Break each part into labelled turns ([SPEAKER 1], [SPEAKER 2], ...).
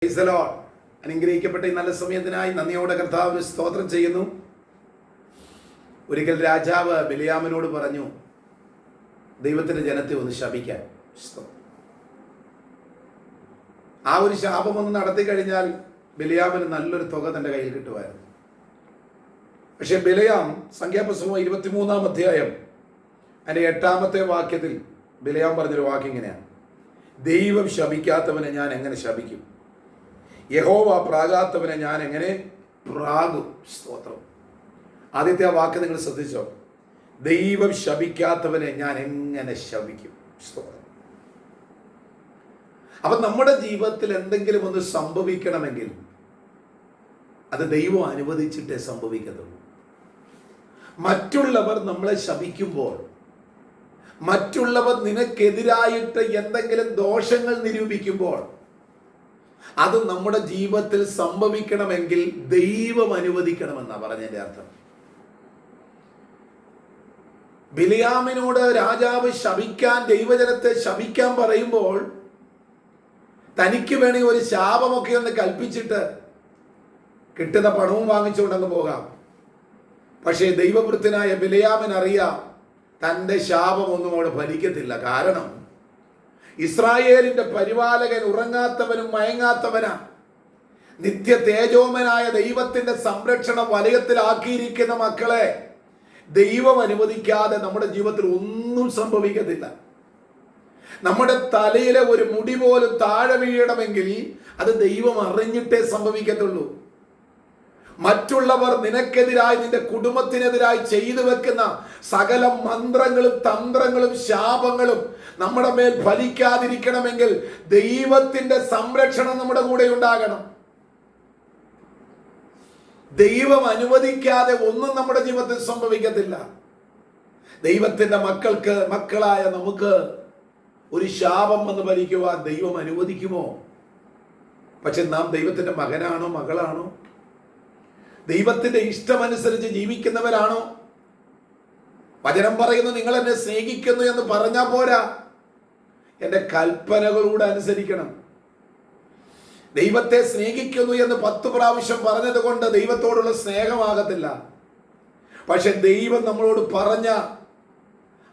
[SPEAKER 1] Price the Lord. അനുഗ്രഹിക്കപ്പെട്ട ഈ നല്ല സമയത്തിനായി നന്ദിയോടെ കർത്താവിന് സ്തോത്രം ചെയ്യുന്നു. ഒരിക്കൽ രാജാവ് ബിലിയാമിനോട് പറഞ്ഞു, ദൈവത്തിന്റെ ജനത്തെ ഒന്ന് ശപിക്കാൻ. ആ ഒരു ശാപം ഒന്ന് നടത്തി കഴിഞ്ഞാൽ ബിലിയാമിന് നല്ലൊരു തുക തന്റെ കയ്യിൽ കിട്ടുമായിരുന്നു. പക്ഷെ ബിലിയാം സംഖ്യാപുസ്തകം 23-ാം അധ്യായം അതിന്റെ 8-ാമത്തെ വാക്യത്തിൽ ബിലിയാം പറഞ്ഞൊരു വാക്യം ഇങ്ങനെയാണ്: ദൈവം ശപിക്കാത്തവനെ ഞാൻ എങ്ങനെ ശപിക്കും? യഹോവ പ്രാകാത്തവനെ ഞാൻ എങ്ങനെ പ്രാകും? സ്തോത്രം. ആദ്യത്തെ ആ വാക്ക് നിങ്ങൾ ശ്രദ്ധിച്ചോ? ദൈവം ശപിക്കാത്തവനെ ഞാൻ എങ്ങനെ ശപിക്കും? സ്തോത്രം. അപ്പൊ നമ്മുടെ ജീവിതത്തിൽ എന്തെങ്കിലും ഒന്ന് സംഭവിക്കണമെങ്കിൽ അത് ദൈവം അനുവദിച്ചിട്ടേ സംഭവിക്കത്തുള്ളൂ. മറ്റുള്ളവർ നമ്മളെ ശപിക്കുമ്പോൾ, മറ്റുള്ളവർ നിനക്കെതിരായിട്ട് എന്തെങ്കിലും ദോഷങ്ങൾ നിരൂപിക്കുമ്പോൾ, അത് നമ്മുടെ ജീവിതത്തിൽ സംഭവിക്കണമെങ്കിൽ ദൈവം അനുവദിക്കണമെന്നാണ് പറഞ്ഞതിന്റെ അർത്ഥം. ബിലിയാമിനോട് രാജാവ് ശപിക്കാൻ, ദൈവജനത്തെ ശപിക്കാൻ പറയുമ്പോൾ തനിക്ക് വേണമെങ്കിൽ ഒരു ശാപമൊക്കെ ഒന്ന് കൽപ്പിച്ചിട്ട് കിട്ടുന്ന പണവും വാങ്ങിച്ചുകൊണ്ടങ്ങ് പോകാം. പക്ഷേ ദൈവവൃത്തനായ ബിലിയാമിന് അറിയാം തൻ്റെ ശാപമൊന്നും അവിടെ ഫലിക്കത്തില്ല. കാരണം ഇസ്രായേലിന്റെ പരിപാലകൻ ഉറങ്ങാത്തവനും മയങ്ങാത്തവനാ. നിത്യ തേജോമനായ ദൈവത്തിന്റെ സംരക്ഷണ വലയത്തിലാക്കിയിരിക്കുന്ന മക്കളെ ദൈവം അനുവദിക്കാതെ നമ്മുടെ ജീവിതത്തിൽ ഒന്നും സംഭവിക്കത്തില്ല. നമ്മുടെ തലയിലെ ഒരു മുടി പോലും താഴെ വീഴണമെങ്കിൽ അത് ദൈവം അറിഞ്ഞിട്ടേ സംഭവിക്കത്തുള്ളൂ. മറ്റുള്ളവർ നിനക്കെതിരായി, നിന്റെ കുടുംബത്തിനെതിരായി ചെയ്തു വെക്കുന്ന സകല മന്ത്രങ്ങളും തന്ത്രങ്ങളും ശാപങ്ങളും നമ്മുടെ മേൽ ഫലിക്കാതിരിക്കണമെങ്കിൽ ദൈവത്തിന്റെ സംരക്ഷണം നമ്മുടെ കൂടെ ഉണ്ടാകണം. ദൈവം അനുവദിക്കാതെ ഒന്നും നമ്മുടെ ജീവിതത്തിൽ സംഭവിക്കത്തില്ല. ദൈവത്തിന്റെ മക്കളായ നമുക്ക് ഒരു ശാപം വന്ന് ഭരിക്കുവാൻ ദൈവം അനുവദിക്കുമോ? പക്ഷെ നാം ദൈവത്തിന്റെ മകനാണോ, മകളാണോ? ദൈവത്തിന്റെ ഇഷ്ടമനുസരിച്ച് ജീവിക്കുന്നവരാണോ? വചനം പറയുന്നു, നിങ്ങൾ എന്നെ സ്നേഹിക്കുന്നു എന്ന് പറഞ്ഞാൽ പോരാ, എൻ്റെ കൽപ്പനകളൂടെ അനുസരിക്കണം. ദൈവത്തെ സ്നേഹിക്കുന്നു എന്ന് 10 പ്രാവശ്യം പറഞ്ഞത് കൊണ്ട് ദൈവത്തോടുള്ള സ്നേഹമാകത്തില്ല. പക്ഷെ ദൈവം നമ്മളോട് പറഞ്ഞ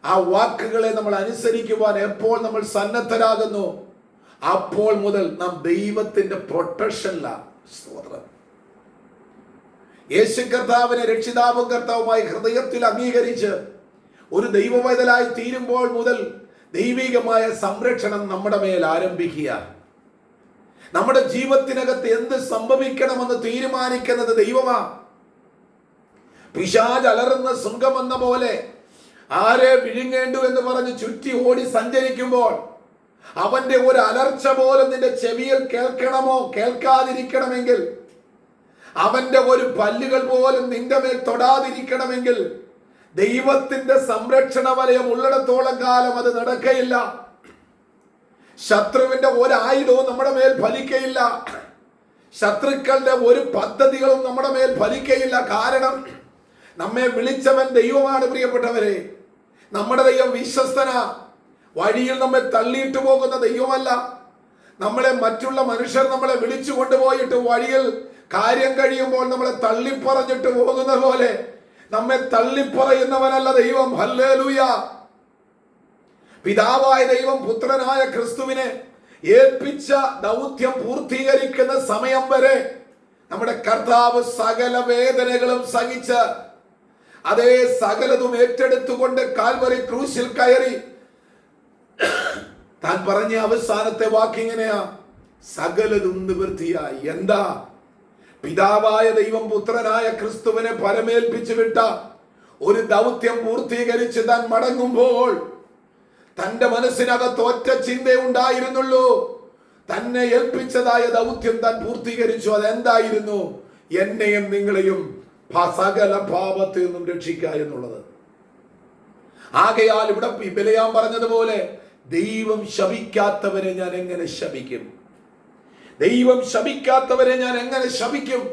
[SPEAKER 1] ആ വാക്കുകളെ നമ്മൾ അനുസരിക്കുവാൻ എപ്പോൾ നമ്മൾ സന്നദ്ധരാകുന്നു, അപ്പോൾ മുതൽ നാം ദൈവത്തിന്റെ പ്രൊട്ടക്ഷനിലാണ്. സ്തോത്രം. യേശു കർത്താവിനെ രക്ഷിതാവും കർത്താവുമായി ഹൃദയത്തിൽ അംഗീകരിച്ച് ഒരു ദൈവവൈതലായി തീരുമ്പോൾ മുതൽ ദൈവികമായ സംരക്ഷണം നമ്മുടെ മേൽ ആരംഭിക്കുക. നമ്മുടെ ജീവിതത്തിനകത്ത് എന്ത് സംഭവിക്കണമെന്ന് തീരുമാനിക്കുന്നത് ദൈവമാ. പിശാച് അലറുന്ന ശൃംഗമെന്ന പോലെ ആരെ വിഴുങ്ങേണ്ടു എന്ന് പറഞ്ഞ് ചുറ്റി ഓടി സഞ്ചരിക്കുമ്പോൾ അവന്റെ ഒരു അലർച്ച പോലും നിന്റെ ചെവിയിൽ കേൾക്കണമോ കേൾക്കാതിരിക്കണമെങ്കിൽ, അവന്റെ ഒരു പല്ലുകൾ പോലും നിന്റെ മേൽ തൊടാതിരിക്കണമെങ്കിൽ ദൈവത്തിന്റെ സംരക്ഷണ വലയം ഉള്ളിടത്തോളം കാലം അത് നടക്കയില്ല. ശത്രുവിന്റെ ഒരായുധവും നമ്മുടെ മേൽ ഫലിക്കയില്ല. ശത്രുക്കളുടെ ഒരു പദ്ധതികളും നമ്മുടെ മേൽ ഫലിക്കയില്ല. കാരണം നമ്മെ വിളിച്ചവൻ ദൈവമാണ്. പ്രിയപ്പെട്ടവരെ, നമ്മുടെ ദൈവം വിശ്വസ്തനാ. വഴിയിൽ നമ്മെ തള്ളിയിട്ട് പോകുന്ന ദൈവമല്ല. നമ്മളെ മറ്റുള്ള മനുഷ്യർ നമ്മളെ വിളിച്ചു കൊണ്ടുപോയിട്ട് വഴിയിൽ കാര്യം കഴിയുമ്പോൾ നമ്മളെ തള്ളിപ്പറഞ്ഞിട്ട് പോകുന്ന പോലെ നമ്മെ തള്ളിപ്പറയുന്നവനല്ല ദൈവം. ഹല്ലേലൂയ. പിതാവായ ദൈവം പുത്രനായ ക്രിസ്തുവിനെ ഏൽപ്പിച്ച ദൗത്യം പൂർത്തീകരിക്കുന്ന സമയം വരെ നമ്മുടെ കർത്താവ് സകല വേദനകളും സഹിച്ച് അതേ സകലതും ഏറ്റെടുത്തുകൊണ്ട് കാൽവരി ക്രൂശിൽ കയറി താൻ പറഞ്ഞ അവസാനത്തെ വാക്കിങ്ങനെയാ: സകലതും നിവൃത്തിയായി. എന്താ? പിതാവായ ദൈവം പുത്രനായ ക്രിസ്തുവിനെ പരമേൽപ്പിച്ചു വിട്ട ഒരു ദൗത്യം പൂർത്തീകരിച്ച് താൻ മടങ്ങുമ്പോൾ തന്റെ മനസ്സിനകത്ത് ഒറ്റ ചിന്തേ ഉണ്ടായിരുന്നുള്ളൂ: തന്നെ ഏൽപ്പിച്ചതായ ദൗത്യം താൻ പൂർത്തീകരിച്ചു. അതെന്തായിരുന്നു? എന്നെയും നിങ്ങളെയും സകല പാപത്തിൽ നിന്നും രക്ഷിക്കുക എന്നുള്ളത്. ആകയാൽ ഇവിടെ ബിലിയാം പറഞ്ഞതുപോലെ ദൈവം ശപിക്കാത്തവരെ ഞാൻ എങ്ങനെ ശപിക്കും? ദൈവം ശപിക്കാത്തവരെ ഞാൻ എങ്ങനെ ശപിക്കും?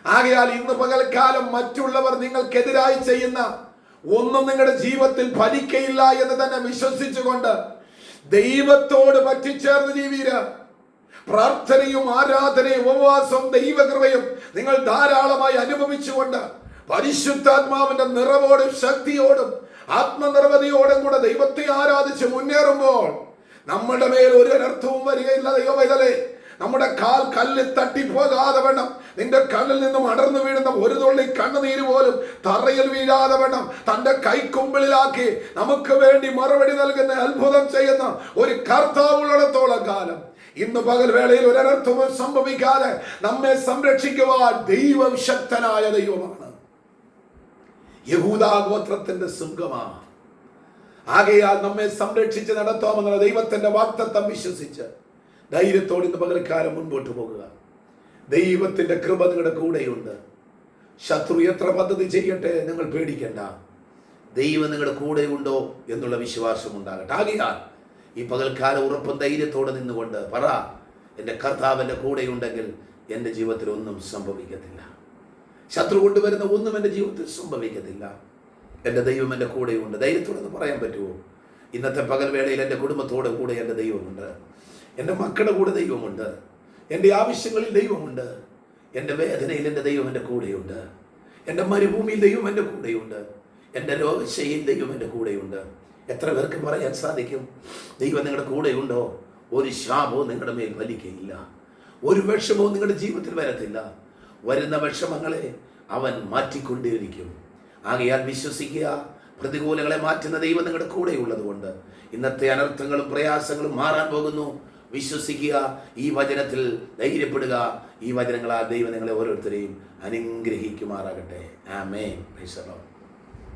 [SPEAKER 1] ആകയാൽ ഇന്ന് പകൽക്കാലം മറ്റുള്ളവർ നിങ്ങൾക്കെതിരായി ചെയ്യുന്ന ഒന്നും നിങ്ങളുടെ ജീവിതത്തിൽ ഫലിക്കയില്ല എന്ന് തന്നെ വിശ്വസിച്ചുകൊണ്ട് ദൈവത്തോട് പറ്റിച്ചേർന്ന് ജീവിക്കുക. പ്രാർത്ഥനയും ആരാധനയും ഉപവാസവും ദൈവകൃപയും നിങ്ങൾ ധാരാളമായി അനുഭവിച്ചുകൊണ്ട് പരിശുദ്ധാത്മാവിന്റെ നിറവോടും ശക്തിയോടും ആത്മനിർവൃതിയോടും കൂടെ ദൈവത്തെ ആരാധിച്ച് മുന്നേറുമ്പോൾ നമ്മുടെ മേൽ ഒരു അനർത്ഥവും വരികയില്ല. ദൈവമൈതലേ, നമ്മുടെ കാൽ കല്ലിൽ തട്ടിപ്പോകാതെ വേണം, നിന്റെ കണ്ണിൽ നിന്നും അടർന്നു വീഴുന്ന ഒരു തുള്ളി കണ്ണുനീര് പോലും തറയിൽ വീഴാതെ വേണം തന്റെ കൈക്കുമ്പിളിലാക്കി നമുക്ക് വേണ്ടി മറുപടി നൽകുന്ന അത്ഭുതം ചെയ്യുന്ന ഒരു കർത്താവുള്ളിടത്തോളം കാലം ഇന്ന് പകൽ വേളയിൽ ഒരു അനർത്ഥവും സംഭവിക്കാതെ നമ്മെ സംരക്ഷിക്കുവാൻ ദൈവം ശക്തനായ ദൈവമാണ്. യഹൂദാ ഗോത്രത്തിന്റെ സിംഹമാണ്. ആകയാൽ നമ്മെ സംരക്ഷിച്ച് നടത്താമെന്നുള്ള ദൈവത്തിന്റെ വാഗ്ദത്തം വിശ്വസിച്ച് ധൈര്യത്തോടെ ഇന്ന് പകൽക്കാലം മുൻപോട്ട് പോകുക. ദൈവത്തിന്റെ കൃപ നിങ്ങളുടെ കൂടെയുണ്ട്. ശത്രു എത്ര പദ്ധതി ചെയ്യട്ടെ, നിങ്ങൾ പേടിക്കണ്ട. ദൈവം നിങ്ങളുടെ കൂടെ ഉണ്ടോ എന്നുള്ള വിശ്വാസം ഉണ്ടാകട്ടെ. ആകയാൽ ഈ പകൽക്കാലം ഉറപ്പും ധൈര്യത്തോടെ നിന്നുകൊണ്ട് പറ, എൻ്റെ കർത്താവിൻ്റെ കൂടെയുണ്ടെങ്കിൽ എൻ്റെ ജീവിതത്തിൽ ഒന്നും സംഭവിക്കത്തില്ല. ശത്രു കൊണ്ടുവരുന്ന ഒന്നും എൻ്റെ ജീവിതത്തിൽ സംഭവിക്കത്തില്ല. എൻ്റെ ദൈവം എൻ്റെ കൂടെയുണ്ട്. ധൈര്യത്തോടെ പറയാൻ പറ്റുമോ? ഇന്നത്തെ പകൽ വേളയിൽ എൻ്റെ കുടുംബത്തോടെ കൂടെ എൻ്റെ ദൈവമുണ്ട്. എൻ്റെ മക്കളുടെ കൂടെ ദൈവമുണ്ട്. എൻ്റെ ആവശ്യങ്ങളിൽ ദൈവമുണ്ട്. എൻ്റെ വേദനയിൽ എൻ്റെ ദൈവം എൻ്റെ കൂടെയുണ്ട്. എൻ്റെ മരുഭൂമിയിൽ ദൈവം എൻ്റെ കൂടെയുണ്ട്. എൻ്റെ രോഗശയിൽ ദൈവം എൻ്റെ കൂടെയുണ്ട്. എത്ര പേർക്ക് പറയാൻ സാധിക്കും ദൈവം നിങ്ങളുടെ കൂടെയുണ്ടോ? ഒരു ശാപവും നിങ്ങളുടെ മേൽ വലിക്കുകയില്ല. ഒരു വിഷമവും നിങ്ങളുടെ ജീവിതത്തിൽ വരത്തില്ല. വരുന്ന വിഷമങ്ങളെ അവൻ മാറ്റിക്കൊണ്ടേയിരിക്കും. ആകയാൽ വിശ്വസിക്കുക, പ്രതികൂലങ്ങളെ മാറ്റുന്ന ദൈവം നിങ്ങളുടെ കൂടെയുള്ളത് കൊണ്ട് ഇന്നത്തെ അനർത്ഥങ്ങളും പ്രയാസങ്ങളും മാറാൻ പോകുന്നു. വിശ്വസിക്കുക, ഈ വചനത്തിൽ ധൈര്യപ്പെടുക. ഈ വചനങ്ങളാൽ ദൈവം നിങ്ങളെ ഓരോരുത്തരെയും അനുഗ്രഹിക്കുമാറാകട്ടെ. ആമേൻ. Praise the Lord.